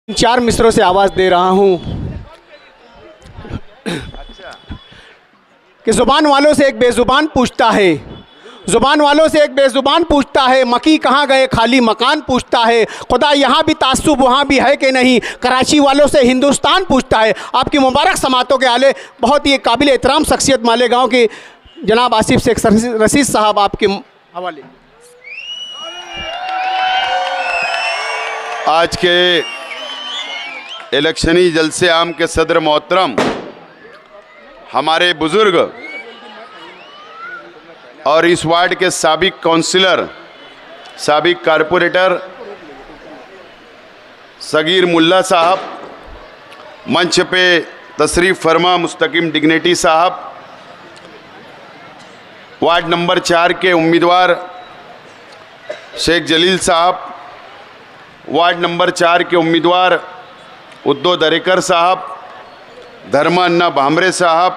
चार मिसरों से आवाज़ दे रहा हूँ कि ज़ुबान वालों से एक बेज़ुबान पूछता है, ज़ुबान वालों से एक बेज़ुबान पूछता है, मकी कहाँ गए खाली मकान पूछता है, खुदा यहाँ भी तासुब वहाँ भी है कि नहीं, कराची वालों से हिंदुस्तान पूछता है। आपकी मुबारक समातों के आले बहुत ही काबिल एहतराम शख्सियत मालेगांव के जनाब आसिफ शेख रशीद साहब आपके हवाले। आज के इलेक्शनी जलसे आम के सदर मोहतरम, हमारे बुज़ुर्ग और इस वार्ड के साबिक काउंसिलर, साबिक कारपोरेटर सगीर मुल्ला साहब, मंच पे तशरीफ़ फरमा मुस्तकिम डिग्निटी साहब, वार्ड नंबर 4 के उम्मीदवार शेख जलील साहब, वार्ड नंबर 4 के उम्मीदवार उद्दो दरेकर साहब, धर्मा अन्ना भामरे साहब,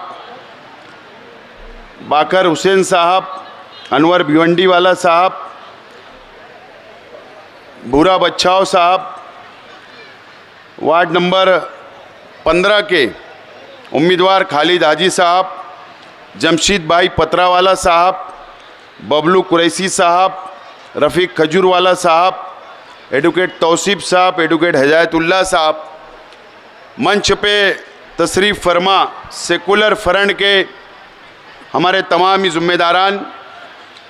बाकर हुसैन साहब, अनवर भिवंडीवाला साहब, भूरा बच्चाओ साहब, वार्ड नंबर 15 के उम्मीदवार खालिद हाजी साहब, जमशीद भाई पतरावाला साहब, बबलू कुरैसी साहब, रफ़ीक खजूरवाला साहब, एडवोकेट तौसीफ साहब, एडवोकेट हजायतुल्लाह साहब, मंच पे तशरीफ़ फरमा सेकुलर फ्रंट के हमारे तमामी ज़िम्मेदारान,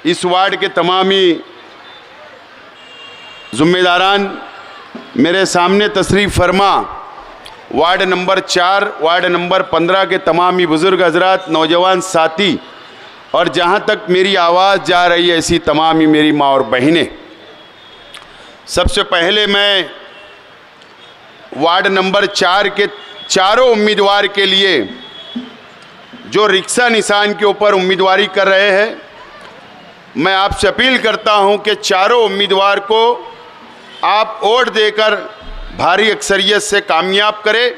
इस वार्ड के तमामी ज़िम्मेदारान, मेरे सामने तशरीफ़ फरमा वार्ड नंबर 4, वार्ड नंबर 15 के तमामी बुज़ुर्ग हजरात, नौजवान साथी और जहाँ तक मेरी आवाज़ जा रही है ऐसी तमामी मेरी माँ और बहनें। सबसे पहले मैं वार्ड नंबर 4 के चारों उम्मीदवार के लिए जो रिक्शा निशान के ऊपर उम्मीदवारी कर रहे हैं, मैं आपसे अपील करता हूं कि चारों उम्मीदवार को आप वोट देकर भारी अक्सरियत से कामयाब करें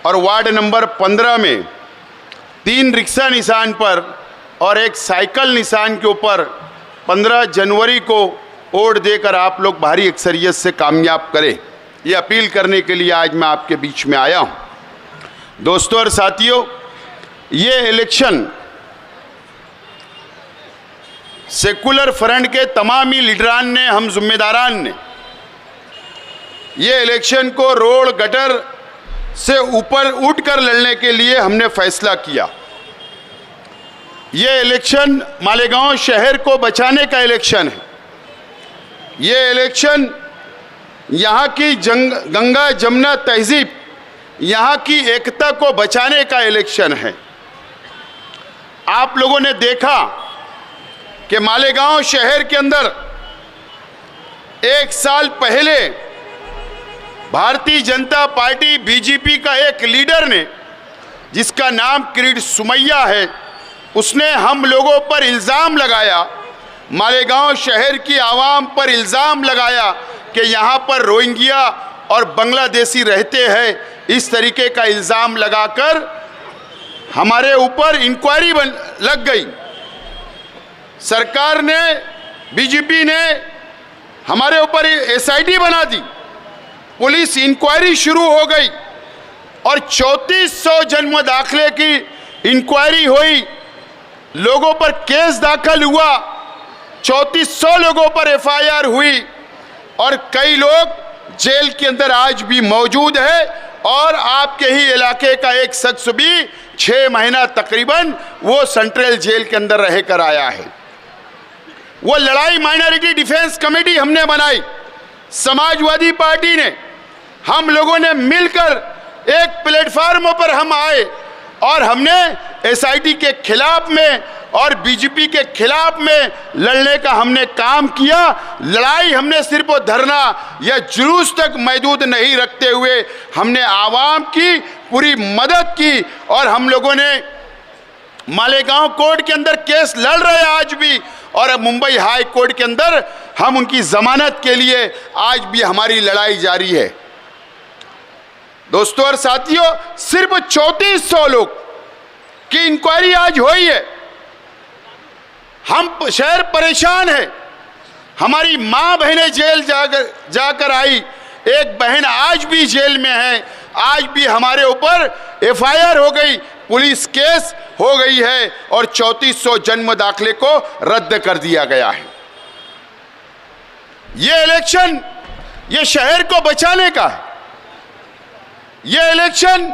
और वार्ड नंबर 15 में 3 रिक्शा निशान पर और एक साइकिल निशान के ऊपर 15 जनवरी को वोट देकर आप लोग भारी अक्सरियत से कामयाब करें। ये अपील करने के लिए आज मैं आपके बीच में आया हूँ। दोस्तों और साथियों, ये इलेक्शन सेकुलर फ्रंट के तमामी लीडरान ने, हम जिम्मेदारान ने ये इलेक्शन को रोड गटर से ऊपर उठकर लड़ने के लिए हमने फैसला किया। ये इलेक्शन मालेगांव शहर को बचाने का इलेक्शन है। ये इलेक्शन यहाँ की गंगा जमुना तहजीब, यहाँ की एकता को बचाने का इलेक्शन है। आप लोगों ने देखा कि मालेगांव शहर के अंदर 1 साल पहले भारतीय जनता पार्टी बीजेपी का एक लीडर ने, जिसका नाम किरीट सुमैया है, उसने हम लोगों पर इल्ज़ाम लगाया, मालेगांव शहर की आवाम पर इल्ज़ाम लगाया कि यहाँ पर रोहिंग्या और बांग्लादेशी रहते हैं। इस तरीके का इल्ज़ाम लगाकर हमारे ऊपर इंक्वायरी लग गई। सरकार ने, बीजेपी ने हमारे ऊपर एसआईटी बना दी, पुलिस इंक्वायरी शुरू हो गई और 3400 जन्म दाखिले की इंक्वायरी हुई, लोगों पर केस दाखिल हुआ, 3400 लोगों पर एफआईआर हुई और कई लोग जेल के अंदर आज भी मौजूद है और आपके ही इलाके का एक शख्स भी 6 महीना तकरीबन वो सेंट्रल जेल के अंदर रहकर आया है। वो लड़ाई माइनॉरिटी डिफेंस कमेटी हमने बनाई, समाजवादी पार्टी ने, हम लोगों ने मिलकर एक प्लेटफार्म पर हम आए और हमने एसआईटी के खिलाफ में और बीजेपी के खिलाफ में लड़ने का हमने काम किया। लड़ाई हमने सिर्फ वो धरना या जुलूस तक महदूद नहीं रखते हुए हमने आवाम की पूरी मदद की और हम लोगों ने मालेगांव कोर्ट के अंदर केस लड़ रहे हैं आज भी और अब मुंबई हाई कोर्ट के अंदर हम उनकी जमानत के लिए आज भी हमारी लड़ाई जारी है। दोस्तों और साथियों, सिर्फ 3400 लोग की इंक्वायरी आज हुई है। हम शहर परेशान है, हमारी माँ बहनें जेल जाकर आई, एक बहन आज भी जेल में है, आज भी हमारे ऊपर FIR हो गई, पुलिस केस हो गई है और 3400 जन्म दाखले को रद्द कर दिया गया है। ये इलेक्शन ये शहर को बचाने का है। ये इलेक्शन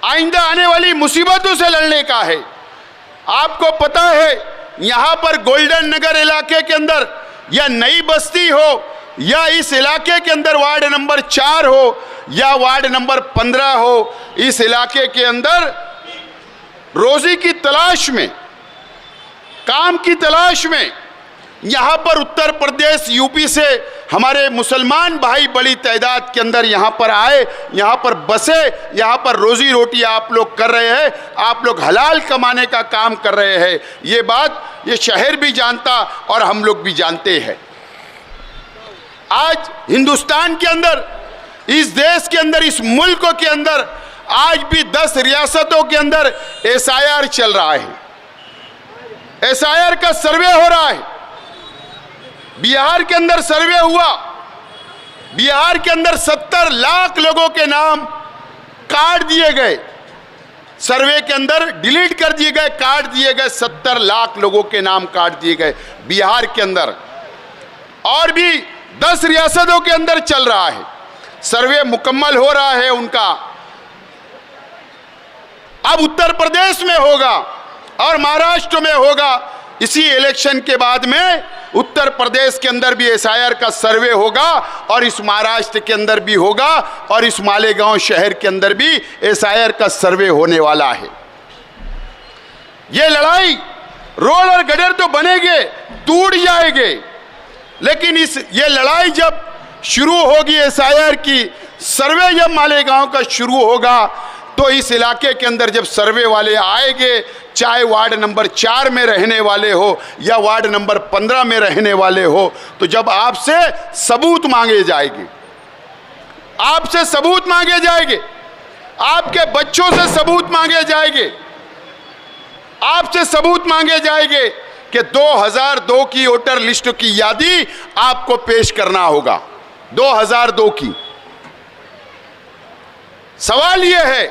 आइंदा आने वाली मुसीबतों से लड़ने का है। आपको पता है यहां पर गोल्डन नगर इलाके के अंदर या नई बस्ती हो या इस इलाके के अंदर वार्ड नंबर 4 हो या वार्ड नंबर 15 हो, इस इलाके के अंदर रोजी की तलाश में, काम की तलाश में यहां पर उत्तर प्रदेश यूपी से हमारे मुसलमान भाई बड़ी तादाद के अंदर यहां पर आए, यहां पर बसे, यहां पर रोजी रोटी आप लोग कर रहे हैं, आप लोग हलाल कमाने का काम कर रहे हैं। ये बात ये शहर भी जानता और हम लोग भी जानते हैं। आज हिंदुस्तान के अंदर, इस देश के अंदर, इस मुल्क के अंदर आज भी 10 रियासतों के अंदर SIR चल रहा है। SIR का सर्वे हो रहा है। बिहार के अंदर सर्वे हुआ, बिहार के अंदर 70 लाख लोगों के नाम काट दिए गए, सर्वे के अंदर डिलीट कर दिए गए, काट दिए गए, 70 लाख लोगों के नाम काट दिए गए बिहार के अंदर। और भी 10 रियासतों के अंदर चल रहा है, सर्वे मुकम्मल हो रहा है उनका। अब उत्तर प्रदेश में होगा और महाराष्ट्र में होगा। इसी इलेक्शन के बाद में उत्तर प्रदेश के अंदर भी SIR का सर्वे होगा और इस महाराष्ट्र के अंदर भी होगा और इस मालेगांव शहर के अंदर भी SIR का सर्वे होने वाला है। ये लड़ाई, रोड और गटर तो बनेंगे, टूट जाएंगे, लेकिन ये लड़ाई जब शुरू होगी, SIR की सर्वे जब मालेगांव का शुरू होगा, तो इस इलाके के अंदर जब सर्वे वाले आएंगे, चाहे वार्ड नंबर 4 में रहने वाले हो या वार्ड नंबर 15 में रहने वाले हो, तो जब आपसे सबूत मांगे जाएंगे, आपसे सबूत मांगे जाएंगे, आपके बच्चों से सबूत मांगे जाएंगे, आपसे सबूत मांगे जाएंगे कि 2002 की वोटर लिस्ट की यादी आपको पेश करना होगा, 2002 की। सवाल यह है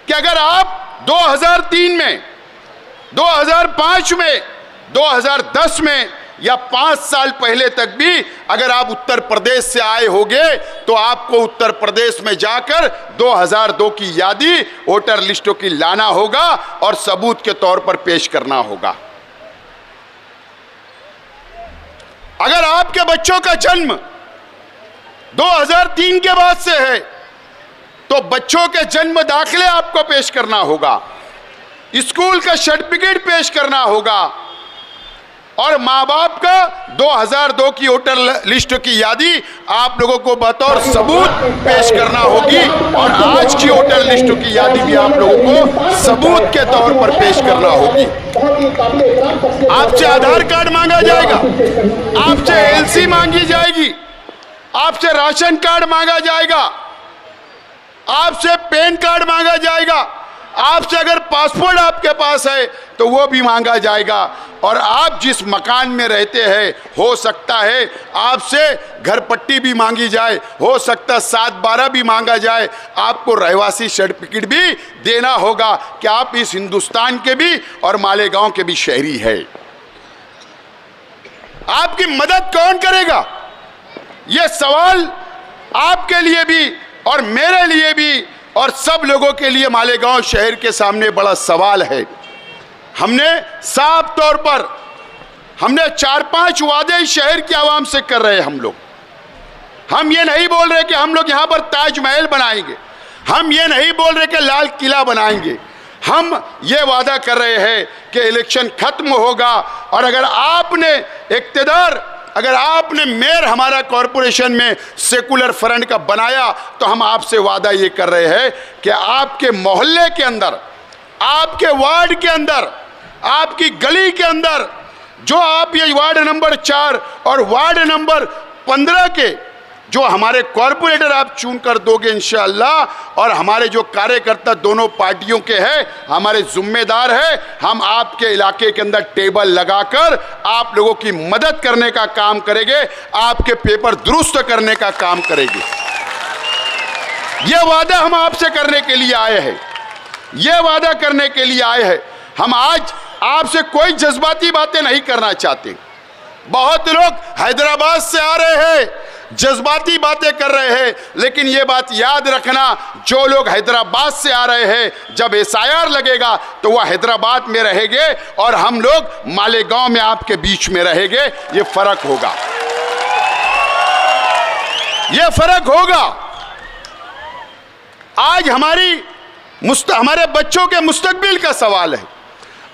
कि अगर आप 2003 में, 2005 में, 2010 में या 5 साल पहले तक भी अगर आप उत्तर प्रदेश से आए होंगे, तो आपको उत्तर प्रदेश में जाकर 2002 की यादी वोटर लिस्टों की लाना होगा और सबूत के तौर पर पेश करना होगा। अगर आपके बच्चों का जन्म 2003 के बाद से है, तो बच्चों के जन्म दाखले आपको पेश करना होगा, स्कूल का सर्टिफिकेट पेश करना होगा और माँ बाप का 2002 की वोटर लिस्ट की यादी आप लोगों को बतौर सबूत पेश करना होगी और आज की वोटर लिस्ट की यादी भी आप लोगों को सबूत के तौर पर पेश करना होगी। आपसे आधार कार्ड मांगा जाएगा, आपसे LC मांगी जाएगी, आपसे राशन कार्ड मांगा जाएगा, आपसे पैन कार्ड मांगा जाएगा, आपसे अगर पासपोर्ट आपके पास है तो वो भी मांगा जाएगा और आप जिस मकान में रहते हैं, हो सकता है आपसे घर पट्टी भी मांगी जाए, हो सकता है 7/12 भी मांगा जाए, आपको रहवासी सर्टिफिकेट भी देना होगा कि आप इस हिंदुस्तान के भी और मालेगांव के भी शहरी है। आपकी मदद कौन करेगा? ये सवाल आपके लिए भी और मेरे लिए भी और सब लोगों के लिए मालेगांव शहर के सामने बड़ा सवाल है। हमने साफ तौर पर 4-5 वादे शहर की आवाम से कर रहे हैं हम लोग। हम ये नहीं बोल रहे कि हम लोग यहाँ पर ताजमहल बनाएंगे, हम ये नहीं बोल रहे कि लाल किला बनाएंगे। हम ये वादा कर रहे हैं कि इलेक्शन खत्म होगा और अगर आपने इक़्तिदार, अगर आपने मेयर हमारा कॉरपोरेशन में सेकुलर फ्रंट का बनाया, तो हम आपसे वादा ये कर रहे हैं कि आपके मोहल्ले के अंदर, आपके वार्ड के अंदर, आपकी गली के अंदर जो आप ये वार्ड नंबर 4 और वार्ड नंबर 15 के जो हमारे कॉरपोरेटर आप चुन कर दोगे इंशाअल्लाह, और हमारे जो कार्यकर्ता दोनों पार्टियों के हैं, हमारे जिम्मेदार है, हम आपके इलाके के अंदर टेबल लगाकर आप लोगों की मदद करने का काम करेंगे, आपके पेपर दुरुस्त करने का काम करेंगे। यह वादा हम आपसे करने के लिए आए हैं, यह वादा करने के लिए आए हैं। हम आज आपसे कोई जज्बाती बातें नहीं करना चाहते। बहुत लोग हैदराबाद से आ रहे हैं, जज्बाती बातें कर रहे हैं, लेकिन यह बात याद रखना, जो लोग हैदराबाद से आ रहे हैं, जब एसआईआर लगेगा तो वह हैदराबाद में रहेंगे और हम लोग मालेगांव में आपके बीच में रहेंगे। यह फर्क होगा, यह फर्क होगा। आज हमारे बच्चों के मुस्तकबिल का सवाल है,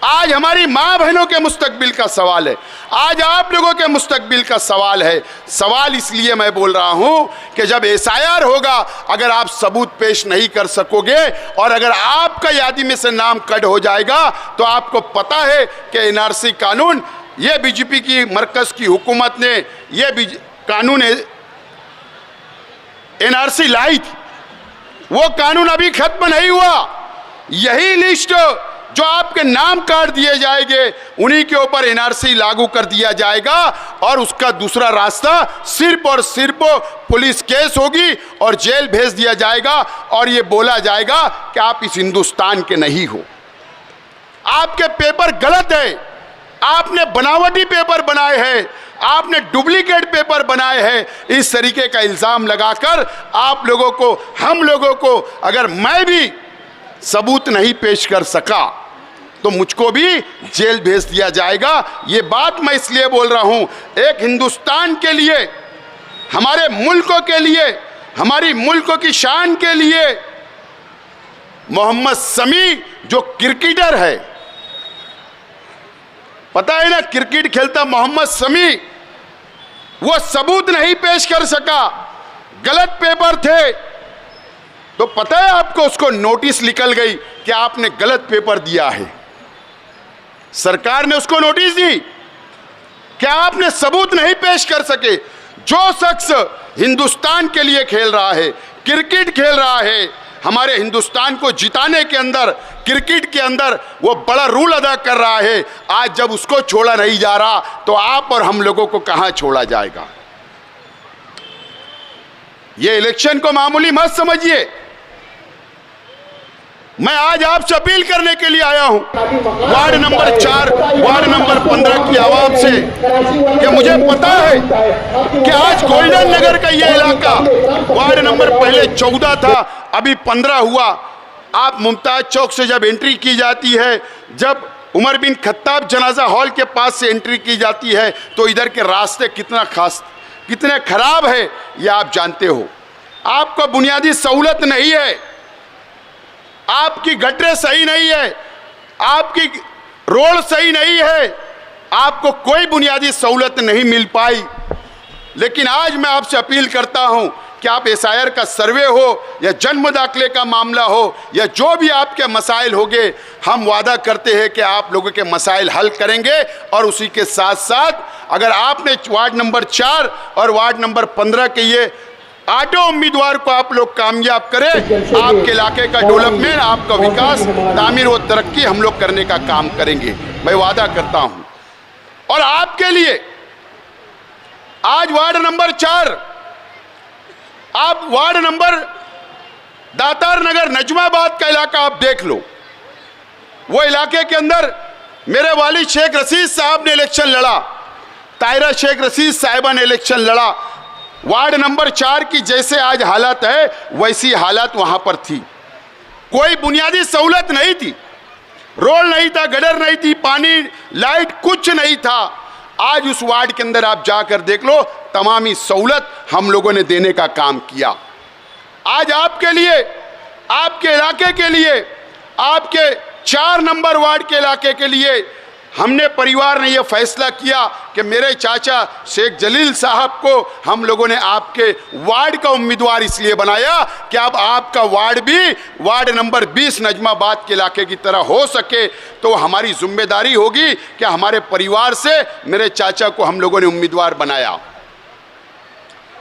आज हमारी माँ बहनों के मुस्तकबिल का सवाल है, आज आप लोगों के मुस्तकबिल का सवाल है। सवाल इसलिए मैं बोल रहा हूं कि जब एसआईआर होगा, अगर आप सबूत पेश नहीं कर सकोगे और अगर आपका यादी में से नाम कट हो जाएगा, तो आपको पता है कि एनआरसी कानून, ये बीजेपी की मरकज की हुकूमत ने ये कानून एनआरसी लाई थी, वो कानून अभी खत्म नहीं हुआ। यही लिस्ट जो आपके नाम काट दिए जाएंगे, उन्हीं के ऊपर एनआरसी लागू कर दिया जाएगा और उसका दूसरा रास्ता सिर्फ और सिर्फ पुलिस केस होगी और जेल भेज दिया जाएगा और ये बोला जाएगा कि आप इस हिंदुस्तान के नहीं हो, आपके पेपर गलत है, आपने बनावटी पेपर बनाए हैं, आपने डुप्लीकेट पेपर बनाए हैं। इस तरीके का इल्जाम लगाकर आप लोगों को, हम लोगों को, अगर मैं भी सबूत नहीं पेश कर सका तो मुझको भी जेल भेज दिया जाएगा। ये बात मैं इसलिए बोल रहा हूं, एक हिंदुस्तान के लिए, हमारे मुल्कों के लिए, हमारी मुल्कों की शान के लिए, मोहम्मद शमी जो क्रिकेटर है, पता है ना, क्रिकेट खेलता मोहम्मद शमी, वो सबूत नहीं पेश कर सका, गलत पेपर थे, तो पता है आपको, उसको नोटिस निकल गई कि आपने गलत पेपर दिया है। सरकार ने उसको नोटिस दी कि आपने सबूत नहीं पेश कर सके। जो शख्स हिंदुस्तान के लिए खेल रहा है, क्रिकेट खेल रहा है, हमारे हिंदुस्तान को जिताने के अंदर, क्रिकेट के अंदर वो बड़ा रोल अदा कर रहा है, आज जब उसको छोड़ा नहीं जा रहा, तो आप और हम लोगों को कहां छोड़ा जाएगा। ये इलेक्शन को मामूली मत समझिए। मैं आज आपसे अपील करने के लिए आया हूं, वार्ड नंबर 4, वार्ड नंबर 15 की आवाम से, कि मुझे पता है कि आज गोल्डन नगर का ये इलाका, वार्ड नंबर पहले 14 था, अभी 15 हुआ। आप मुमताज चौक से जब एंट्री की जाती है, जब उमर बिन खत्ताब जनाजा हॉल के पास से एंट्री की जाती है, तो इधर के रास्ते कितने खराब है ये आप जानते हो। आपको बुनियादी सहूलत नहीं है, आपकी गटरें सही नहीं है, आपकी रोड सही नहीं है, आपको कोई बुनियादी सहूलत नहीं मिल पाई। लेकिन आज मैं आपसे अपील करता हूं कि आप एसआईआर का सर्वे हो या जन्म दाखिले का मामला हो या जो भी आपके मसाइल होंगे, हम वादा करते हैं कि आप लोगों के मसाइल हल करेंगे। और उसी के साथ साथ अगर आपने वार्ड नंबर 4 और वार्ड नंबर 15 के ये 8 उम्मीदवार को आप लोग कामयाब करें, आपके इलाके का डेवलपमेंट, आपका विकास, तामीर व तरक्की हम लोग करने का काम करेंगे, मैं वादा करता हूं। और आपके लिए आज वार्ड नंबर 4, आप वार्ड नंबर दातार नगर नजमाबाद का इलाका आप देख लो। वो इलाके के अंदर मेरे वालिद शेख रशीद साहब ने इलेक्शन लड़ा, ताहिरा शेख रशीद साहिबा ने इलेक्शन लड़ा। वार्ड नंबर 4 की जैसे आज हालत है, वैसी हालत वहां पर थी। कोई बुनियादी सहूलत नहीं थी, रोड नहीं था, गटर नहीं थी, पानी, लाइट कुछ नहीं था। आज उस वार्ड के अंदर आप जाकर देख लो, तमामी सहूलत हम लोगों ने देने का काम किया। आज आपके लिए, आपके इलाके के लिए, आपके 4 नंबर वार्ड के इलाके के लिए हमने परिवार ने यह फैसला किया कि मेरे चाचा शेख जलील साहब को हम लोगों ने आपके वार्ड का उम्मीदवार इसलिए बनाया कि अब आपका वार्ड भी वार्ड नंबर 20 नजमाबाद के इलाके की तरह हो सके। तो हमारी जिम्मेदारी होगी कि हमारे परिवार से मेरे चाचा को हम लोगों ने उम्मीदवार बनाया।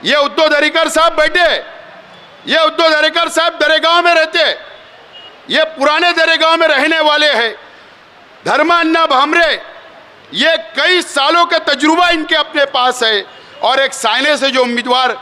ये उद्धव दरेकर साहब बैठे, ये उद्धव दरेकर साहब दरेगांव में रहते, ये पुराने दरेगांव में रहने वाले हैं। धर्मान्ना भामरे, ये कई सालों का तजुर्बा इनके अपने पास है। और एक साइने से जो उम्मीदवार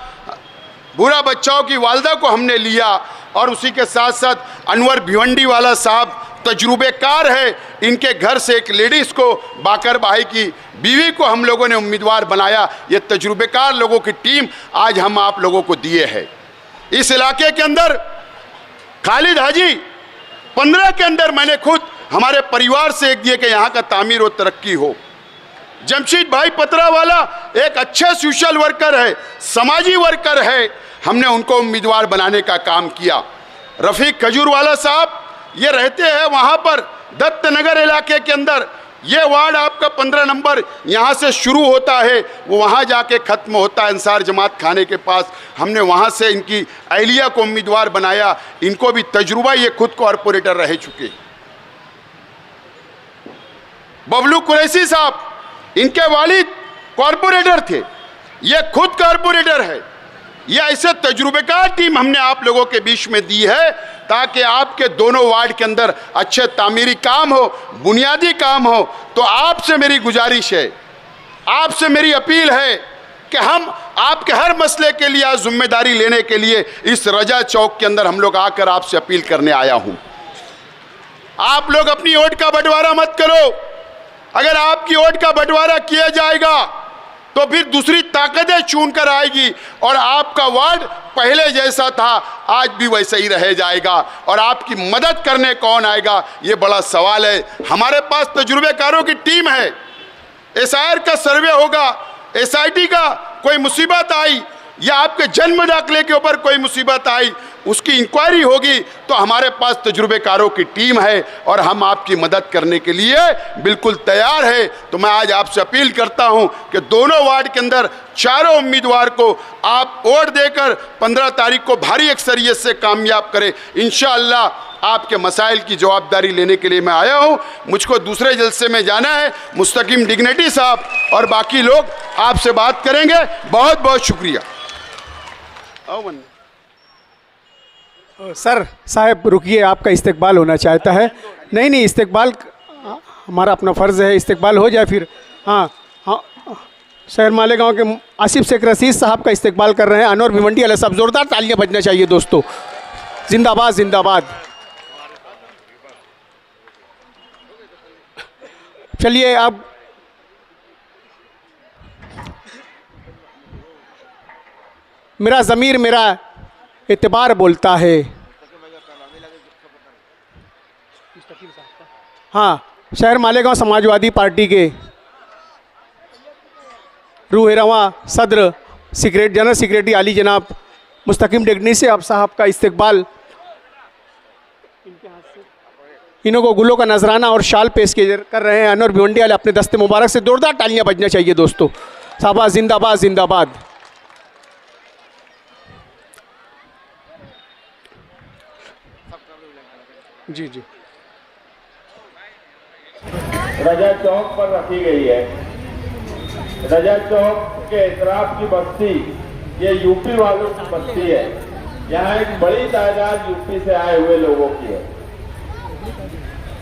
बुरा बच्चाओं की वालदा को हमने लिया, और उसी के साथ साथ अनवर भिवंडी वाला साहब तजुर्बेकार है। इनके घर से एक लेडीज़ को, बाकर भाई की बीवी को हम लोगों ने उम्मीदवार बनाया। ये तजुर्बेकार लोगों की टीम आज हम आप लोगों को दिए है। इस इलाके के अंदर खालिद हाजी 15 के अंदर मैंने खुद हमारे परिवार से एक दिए कि यहाँ का तामीर और तरक्की हो। जमशीद भाई पतरावाला एक अच्छे सोशल वर्कर है, समाजी वर्कर है, हमने उनको उम्मीदवार बनाने का काम किया। रफ़ीक खजूरवाला साहब ये रहते हैं वहाँ पर दत्तनगर इलाके के अंदर। ये वार्ड आपका 15 नंबर यहाँ से शुरू होता है, वो वहाँ जाके ख़त्म होता है अंसार जमात खाने के पास। हमने वहाँ से इनकी अहलिया को उम्मीदवार बनाया। इनको भी तजुर्बा, ये खुद कॉरपोरेटर रह चुके। बबलू कुरैशी साहब, इनके वालिद कॉरपोरेटर थे, ये खुद कॉरपोरेटर है। ये ऐसे तजुर्बेकार टीम हमने आप लोगों के बीच में दी है ताकि आपके दोनों वार्ड के अंदर अच्छे तामीरी काम हो, बुनियादी काम हो। तो आपसे मेरी गुजारिश है, आपसे मेरी अपील है कि हम आपके हर मसले के लिए आज जिम्मेदारी लेने के लिए इस रजा चौक के अंदर हम लोग आकर आपसे अपील करने आया हूं। आप लोग अपनी वोट का बंटवारा मत करो। अगर आपकी वोट का बंटवारा किया जाएगा तो फिर दूसरी ताकतें चुन कर आएगी और आपका वार्ड पहले जैसा था आज भी वैसा ही रह जाएगा। और आपकी मदद करने कौन आएगा, ये बड़ा सवाल है। हमारे पास तजुर्बेकारों की टीम है। एसआईआर का सर्वे होगा, एसआईटी का कोई मुसीबत आई या आपके जन्म दाखिले के ऊपर कोई मुसीबत आई, उसकी इंक्वायरी होगी, तो हमारे पास तजुर्बेकारों की टीम है और हम आपकी मदद करने के लिए बिल्कुल तैयार है। तो मैं आज आपसे अपील करता हूं कि दोनों वार्ड के अंदर चारों उम्मीदवार को आप वोट देकर 15 तारीख को भारी अक्सरियत से कामयाब करें। इंशाअल्लाह आपके मसाइल की जवाबदारी लेने के लिए मैं आया हूं। मुझको दूसरे जलसे में जाना है। मुस्तकीम डिग्नेटी साहब और बाकी लोग आपसे बात करेंगे। बहुत बहुत शुक्रिया। सर साहब रुकिए, आपका इस्तकबाल होना चाहता है। नहीं नहीं, इस्तकबाल हमारा अपना फ़र्ज़ है, इस्तकबाल हो जाए फिर। हाँ हाँ, शहर मालेगांव के आसिफ शेख रशीद साहब का इस्तकबाल कर रहे हैं अनवर भिवंडी वाले साहब। ज़ोरदार तालियां बजना चाहिए दोस्तों। जिंदाबाद जिंदाबाद। चलिए अब मेरा ज़मीर मेरा एतबार बोलता है। हाँ, शहर मालेगांव समाजवादी पार्टी के रूह रवा सदर जनरल सेक्रेटरी आली जनाब मुस्तकीम डिग्नेटी से आप साहब का इस्तकबाल, इन्हों को गुलों का नजराना और शाल पेश कर रहे हैं अनवर भिवंडी वाले अपने दस्ते मुबारक से। जोरदार तालियां बजना चाहिए दोस्तों। साहबा जिंदाबाद जिंदाबाद। जी जी, रजा चौक पर रखी गई है। रजा चौक के इतराफ की बस्ती ये यूपी वालों की बस्ती है। यहाँ एक बड़ी तादाद यूपी से आए हुए लोगों की है।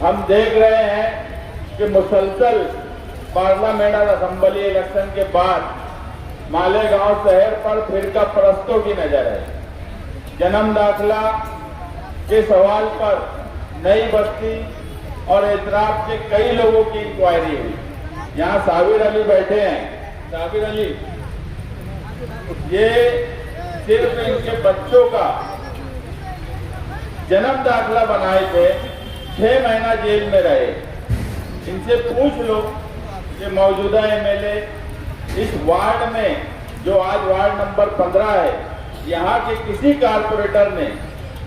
हम देख रहे हैं कि मुसलसल पार्लियामेंट असेंबली इलेक्शन के बाद मालेगांव शहर पर फिरका परस्तों की नजर है। जन्म दाखिला के सवाल पर नई बस्ती और इतराफ के कई लोगों की इंक्वायरी हुई। यहाँ साबिर अली बैठे हैं। साबिर अली, ये सिर्फ इनके बच्चों का जन्म दाखिला बनाए थे, 6 महीना जेल में रहे। इनसे पूछ लो कि मौजूदा एमएलए इस वार्ड में, जो आज वार्ड नंबर 15 है, यहाँ के किसी कारपोरेटर ने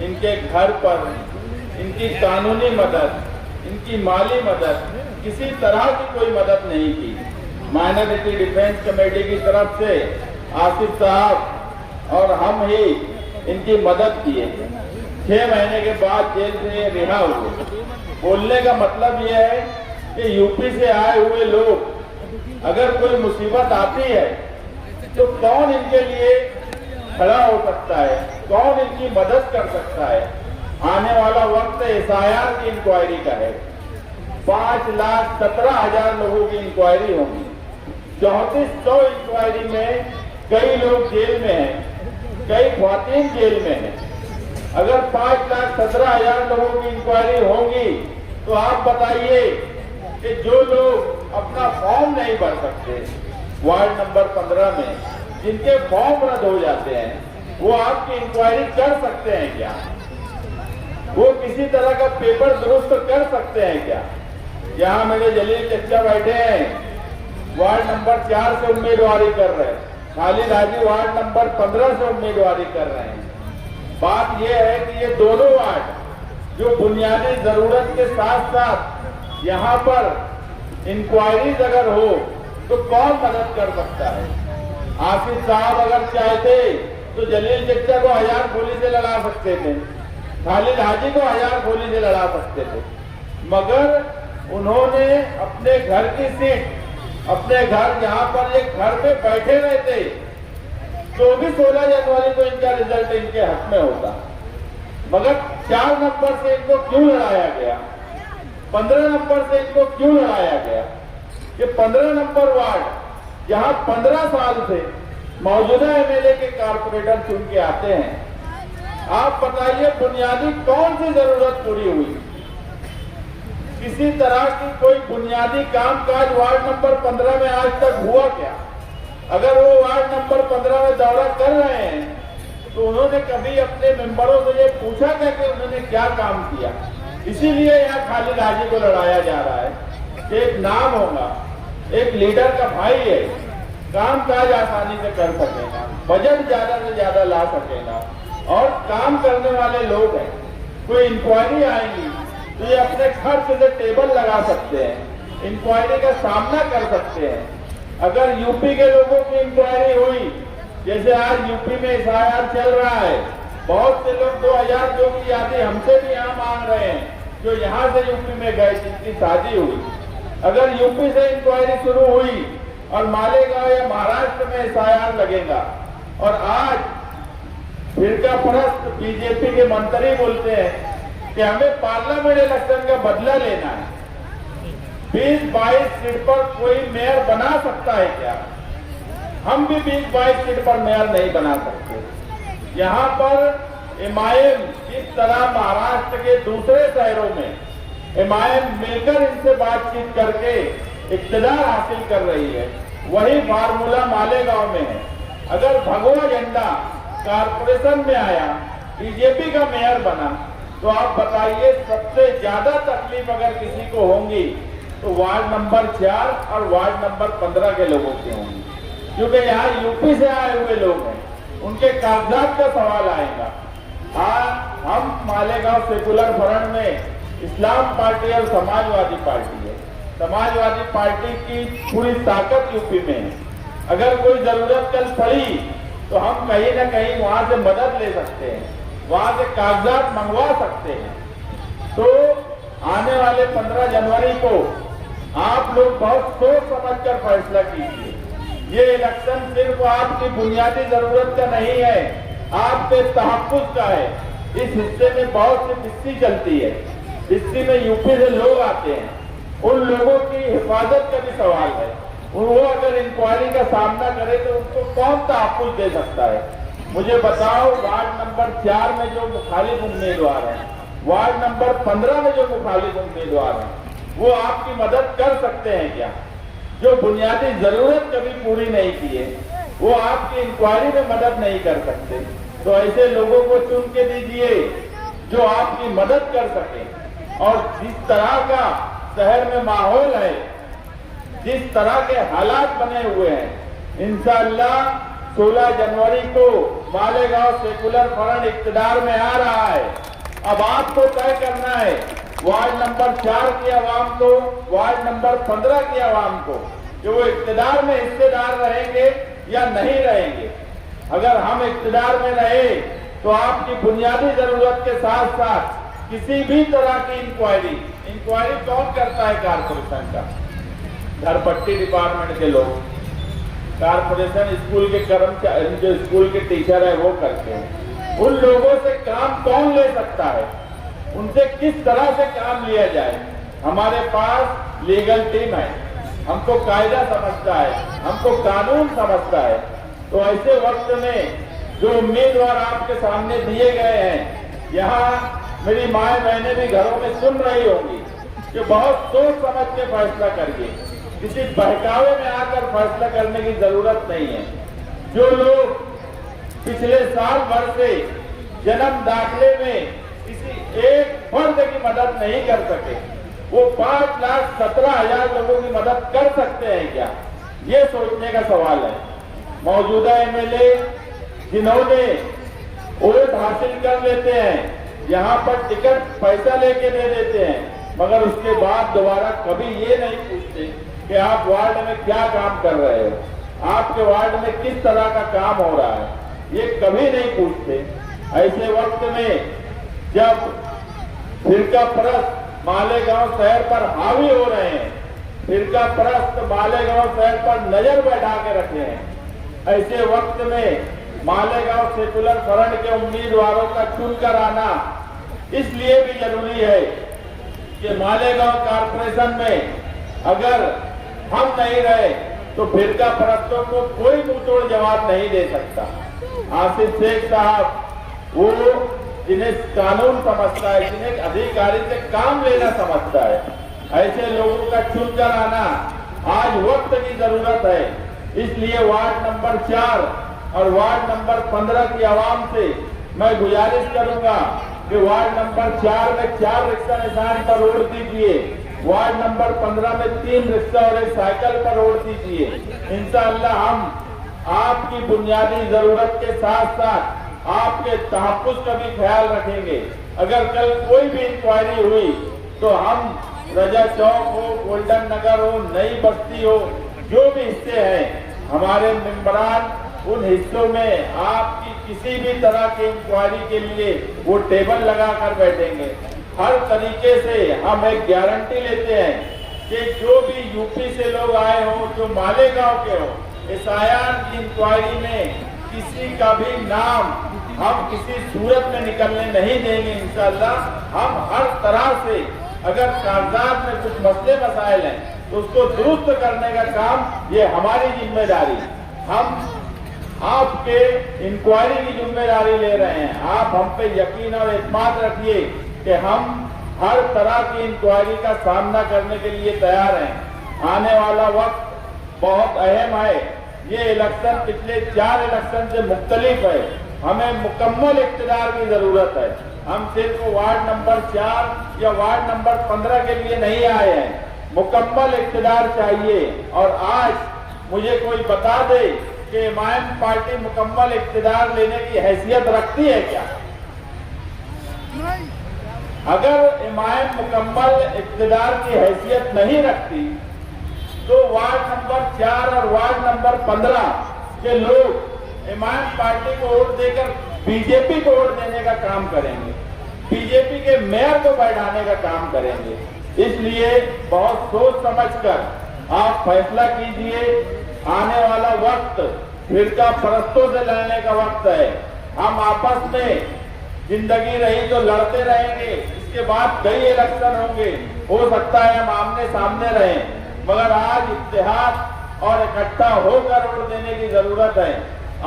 इनके घर पर इनकी कानूनी मदद, इनकी माली मदद, किसी तरह की कोई मदद नहीं की। माइनॉरिटी डिफेंस कमेटी की तरफ से आसिफ साहब और हम ही इनकी मदद किए। 6 महीने के बाद जेल से ये रिहा हुए। बोलने का मतलब यह है कि यूपी से आए हुए लोग अगर कोई मुसीबत आती है तो कौन इनके लिए खड़ा हो सकता है, कौन इनकी मदद कर सकता है। आने वाला वक्त SIR की इंक्वायरी का है। 5,17,000 लोगों की इंक्वायरी होगी। 3400 इंक्वायरी में कई लोग जेल में हैं, कई ख्वातीन जेल में हैं। अगर 5,17,000 लोगों की इंक्वायरी होगी तो आप बताइए कि जो लोग अपना फॉर्म नहीं भर सकते वार्ड नंबर 15 में, जिनके फॉर्म रद्द हो जाते हैं, वो आपकी इंक्वायरी कर सकते हैं क्या? वो किसी तरह का पेपर दुरुस्त कर सकते हैं क्या? यहाँ मेरे जलील चचा बैठे हैं, वार्ड नंबर 4 से उम्मीदवारी कर रहे हैं, खालिद हाजी वार्ड नंबर 15 से उम्मीदवारी कर रहे हैं। बात यह है कि ये दोनों वार्ड जो बुनियादी जरूरत के साथ साथ यहाँ पर इंक्वायरीज अगर हो तो कौन मदद कर सकता है? आसिफ साहब अगर चाहते तो जलील चचा को 1000 गोली से लड़ा सकते थे, खालिद हाजी को 1000 गोली से लड़ा सकते थे, मगर उन्होंने अपने घर की सीट, अपने घर जहां पर एक घर में बैठे रहते तो भी 16 जनवरी को इनका रिजल्ट इनके हक में होता, मगर 4 नंबर से इनको क्यों लड़ाया गया? 15 नंबर से इनको क्यों लड़ाया गया? ये 15 नंबर वार्ड जहां 15 साल से मौजूदा MLA के कारपोरेटर चुन के आते हैं, आप बताइए बुनियादी कौन सी जरूरत पूरी हुई? किसी तरह की कोई बुनियादी कामकाज वार्ड नंबर 15 में आज तक हुआ क्या? अगर वो वार्ड नंबर 15 में दौरा कर रहे हैं तो उन्होंने कभी अपने मेंबरों से ये पूछा क्या कि उन्होंने क्या काम किया? इसीलिए यहाँ खालिद हाजी को लड़ाया जा रहा है कि एक नाम होगा, एक लीडर का भाई है, काम काज आसानी से कर सकेगा, बजट ज्यादा से ज्यादा ला सकेगा और काम करने वाले लोग हैं। कोई इंक्वायरी आएगी तो ये अपने खर्च से टेबल लगा सकते हैं, इंक्वायरी का सामना कर सकते हैं। अगर यूपी के लोगों की इंक्वायरी हुई, जैसे आज यूपी में SIR चल रहा है, बहुत से लोग 2002 की यादें हमसे भी यहाँ मांग रहे हैं जो यहाँ से यूपी में गए, जिनकी शादी हुई। अगर यूपी से इंक्वायरी शुरू हुई और मालेगांव या महाराष्ट्र में SIR लगेगा और आज फिरका परस्त बीजेपी के मंत्री बोलते हैं कि हमें पार्लियामेंट इलेक्शन का बदला लेना है, 20-22 सीट पर कोई मेयर बना सकता है क्या? हम भी 20-22 सीट पर मेयर नहीं बना सकते। यहाँ पर MIM जिस तरह महाराष्ट्र के दूसरे शहरों में MIM मिलकर इनसे बातचीत करके इक्तदार हासिल कर रही है, वही फार्मूला मालेगांव में है। अगर भगवा झंडा कारपोरेशन में आया, बीजेपी का मेयर बना, तो आप बताइए सबसे ज्यादा तकलीफ अगर किसी को होंगी तो वार्ड नंबर 4 और वार्ड नंबर 15 के लोगों की होंगी, क्योंकि यहाँ यूपी से आए हुए लोग हैं, उनके कागजात का सवाल आएगा। आज हम मालेगांव सेकुलर फ्रंट में इस्लाम पार्टी और समाजवादी पार्टी है, समाजवादी पार्टी की पूरी ताकत यूपी में है। अगर कोई जरूरत कल पड़ी तो हम कहीं ना कहीं वहां से मदद ले सकते हैं, वहां से कागजात मंगवा सकते हैं। तो आने वाले 15 जनवरी को आप लोग बहुत सोच समझकर फैसला कीजिए। ये इलेक्शन सिर्फ आपकी बुनियादी जरूरत का नहीं है, आपके तहफ्फुज़ का है। इस हिस्से में बहुत सी बिस्ती चलती है, बिस्ती में यूपी से लोग आते हैं, उन लोगों की हिफाजत का भी सवाल है। वो अगर इंक्वायरी का सामना करे तो उनको कौन तहफ्फुज़ दे सकता है? मुझे बताओ, वार्ड नंबर 4 में जो मुखालिफ उम्मीदवार हैं, वार्ड नंबर 15 में जो मुखालिफ उम्मीदवार हैं, वो आपकी मदद कर सकते हैं क्या? जो बुनियादी जरूरत कभी पूरी नहीं की है, वो आपकी इंक्वायरी में मदद नहीं कर सकते। तो ऐसे लोगों को चुन के दीजिए जो आपकी मदद कर सके। और जिस तरह का शहर में माहौल है, जिस तरह के हालात बने हुए हैं, इंशाअल्लाह 16 जनवरी को मालेगांव सेकुलर फ्रंट इक्तदार में आ रहा है। अब आपको तय करना है, वार्ड नंबर 4 की आवाम को, वार्ड नंबर 15 की आवाम को, कि वो इक्तदार में हिस्सेदार रहेंगे या नहीं रहेंगे। अगर हम इक्तदार में रहे तो आपकी बुनियादी जरूरत के साथ साथ किसी भी तरह की इंक्वायरी कौन करता है? कारपोरेशन का, घरपट्टी डिपार्टमेंट के लोग, कारपोरेशन स्कूल के कर्मचारी, जो स्कूल के टीचर है वो करते हैं। उन लोगों से काम कौन ले सकता है, उनसे किस तरह से काम लिया जाए। हमारे पास लीगल टीम है, हमको कायदा समझता है, हमको कानून समझता है। तो ऐसे वक्त में जो उम्मीदवार आपके सामने दिए गए हैं, यहाँ मेरी माए बहनें भी घरों में सुन रही होंगी कि बहुत सोच समझ के फैसला करिए, किसी बहकावे में आकर फैसला करने की जरूरत नहीं है। जो लोग पिछले साल भर से जन्म दाखिले में किसी एक फर्द की मदद नहीं कर सके, वो 5,17,000 लोगों की मदद कर सकते हैं क्या, ये सोचने का सवाल है। मौजूदा एमएलए जिन्होंने वोट हासिल कर लेते हैं, यहाँ पर टिकट पैसा लेके दे देते हैं, मगर उसके बाद दोबारा कभी ये नहीं पूछते कि आप वार्ड में क्या काम कर रहे हो, आपके वार्ड में किस तरह का काम हो रहा है, ये कभी नहीं पूछते। ऐसे वक्त में जब फिरका परस्त मालेगांव शहर पर हावी हो रहे हैं, फिरका परस्त मालेगांव शहर पर नजर बैठा के रखे हैं, ऐसे वक्त में मालेगांव सेकुलर फ्रंट के उम्मीदवारों का चुनकर आना इसलिए भी जरूरी है कि मालेगांव कारपोरेशन में अगर हम नहीं रहे तो फिरका परस्तों को कोई मुंहतोड़ जवाब नहीं दे सकता। आसिफ शेख साहब वो जिन्हें कानून समझता है, जिन्हें अधिकारी से काम लेना समझता है, ऐसे लोगों का चुनकर आना आज वक्त की जरूरत है। इसलिए वार्ड नंबर 4 और वार्ड नंबर 15 की आवाम से मैं गुजारिश करूंगा कि वार्ड नंबर 4 में 4 रिक्शा निशान पर वोट दीजिए, वार्ड नंबर 15 में 3 रिक्शा और एक साइकिल पर वोट दीजिए। इंशाअल्लाह हम आपकी बुनियादी जरूरत के साथ साथ आपके तहफ्फुज़ का भी ख्याल रखेंगे। अगर कल कोई भी इंक्वायरी हुई तो हम रजा चौक हो, गोल्डन नगर हो, नई बस्ती हो, जो भी हिस्से हैं, हमारे मेंबरान उन हिस्सों में आपकी किसी भी तरह की इंक्वायरी के लिए वो टेबल लगा कर बैठेंगे। हर तरीके से हम एक गारंटी लेते हैं कि जो भी यूपी से लोग आए हों, जो मालेगांव के हों, इस आयान की इंक्वायरी में किसी का भी नाम हम किसी सूरत में निकलने नहीं देंगे। इंशाअल्लाह हम हर तरह से, अगर कागजात में कुछ मसले मसाइल हैं तो उसको दुरुस्त करने का काम ये हमारी जिम्मेदारी। हम आपके इंक्वायरी की जिम्मेदारी ले रहे हैं। आप हम पे यकीन और एतमाद रखिए कि हम हर तरह की इंक्वायरी का सामना करने के लिए तैयार हैं। आने वाला वक्त बहुत अहम है। ये इलेक्शन पिछले 4 इलेक्शन से मुख्तलिफ है। हमें मुकम्मल इक़्तिदार की जरूरत है। हम सिर्फ वार्ड नंबर 4 या वार्ड नंबर 15 के लिए नहीं आए हैं, मुकम्मल इक़्तिदार चाहिए। और आज मुझे कोई बता दे कि इमाम पार्टी मुकम्मल इक़्तिदार लेने की हैसियत रखती है क्या? अगर इमाम मुकम्मल इक़्तिदार की हैसियत नहीं रखती तो वार्ड नंबर 4 और वार्ड नंबर 15 के लोग इमाम पार्टी को वोट देकर बीजेपी को वोट देने का काम करेंगे, बीजेपी के मेयर को बैठाने का काम करेंगे। इसलिए बहुत सोच समझकर आप फैसला कीजिए। आने वाला वक्त फिरका परस्तों से लड़ने का वक्त है। हम आपस में जिंदगी रही तो लड़ते रहेंगे, इसके बाद कई इलेक्शन होंगे, हो सकता है हम आमने सामने रहें, मगर आज इत्तेहाद और इकट्ठा होकर वोट देने की जरूरत है।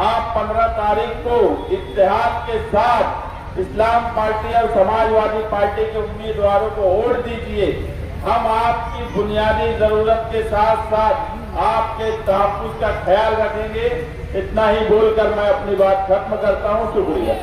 आप 15 तारीख को इत्तेहाद के साथ इस्लाम पार्टी और समाजवादी पार्टी के उम्मीदवारों को वोट दीजिए। हम आपकी बुनियादी जरूरत के साथ साथ आपके तहफ्फुज़ का ख्याल रखेंगे। इतना ही बोलकर मैं अपनी बात खत्म करता हूँ। शुक्रिया।